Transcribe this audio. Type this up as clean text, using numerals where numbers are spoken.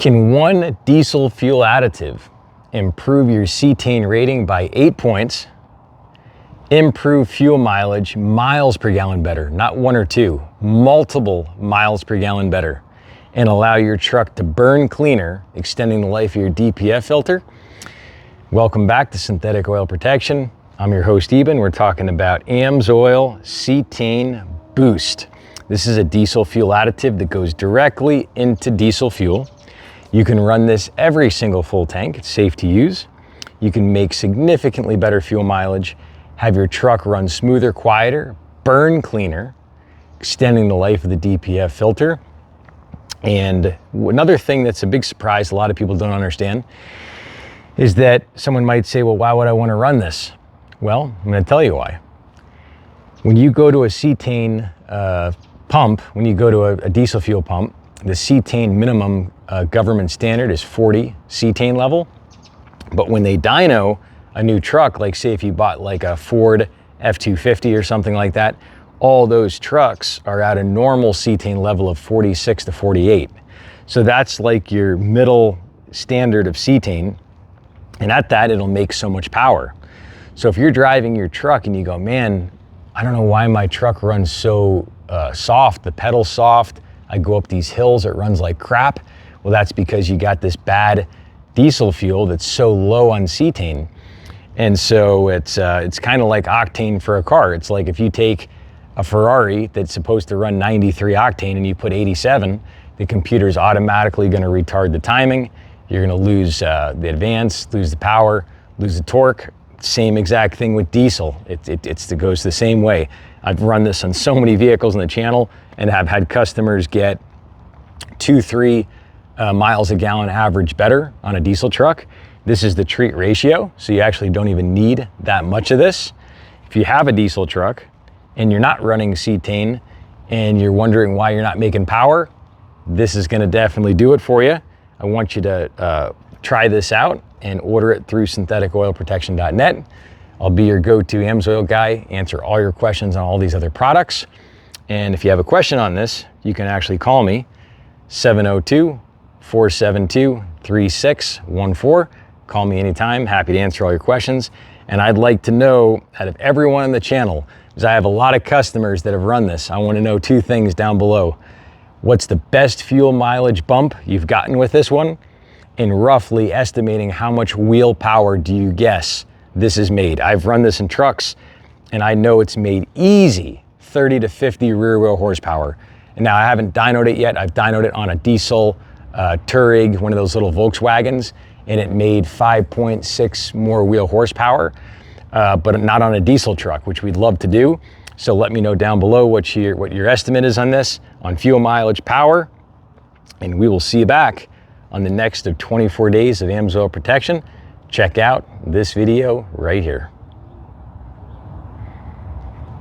Can one diesel fuel additive improve your cetane rating by 8 points, improve fuel mileage, miles per gallon better, not 1 or 2, multiple miles per gallon better, and allow your truck to burn cleaner, extending the life of your DPF filter? Welcome back to Synthetic Oil Protection. I'm your host, Eben. We're talking about AMSOIL Cetane Boost. This is a diesel fuel additive that goes directly into diesel fuel. You can run this every single full tank. It's safe to use. You can make significantly better fuel mileage, have your truck run smoother, quieter, burn cleaner, extending the life of the DPF filter. And another thing that's a big surprise a lot of people don't understand is that someone might say, well, why would I want to run this? Well, I'm going to tell you why. When you go to a cetane pump, when you go to a diesel fuel pump, the cetane minimum government standard is 40 cetane level. But when they dyno a new truck, like say if you bought like a Ford F-250 or something like that, all those trucks are at a normal cetane level of 46 to 48. So that's like your middle standard of cetane. And at that, it'll make so much power. So if you're driving your truck and you go, man, I don't know why my truck runs so soft, the pedal's soft, I go up these hills, it runs like crap. Well, that's because you got this bad diesel fuel that's so low on cetane. And so it's kind of like octane for a car. It's like if you take a Ferrari that's supposed to run 93 octane and you put 87, the computer's automatically going to retard the timing. You're going to lose the advance, lose the power, lose the torque. Same exact thing with diesel. It goes the same way. I've run this on so many vehicles on the channel and have had customers get 2-3 miles a gallon average better on a diesel truck. This is the treat ratio, so you actually don't even need that much of this. If you have a diesel truck and you're not running cetane and you're wondering why you're not making power, this is going to definitely do it for you. I want you to try this out and order it through syntheticoilprotection.net. I'll be your go-to AMSOIL guy, answer all your questions on all these other products. And if you have a question on this, you can actually call me, 702-472-3614. Call me anytime, happy to answer all your questions. And I'd like to know, out of everyone on the channel, because I have a lot of customers that have run this, I want to know 2 things down below. What's the best fuel mileage bump you've gotten with this one? And roughly estimating how much wheel power do you guess this is made? I've run this in trucks and I know it's made easy 30 to 50 rear wheel horsepower. And now I haven't dynoed it yet. I've dynoed it on a diesel Touareg, one of those little Volkswagens, and it made 5.6 more wheel horsepower, but not on a diesel truck, which we'd love to do. So let me know down below what your estimate is on this, on fuel mileage power, and we will see you back on the next of 24 days of AMSOIL protection. Check out this video right here.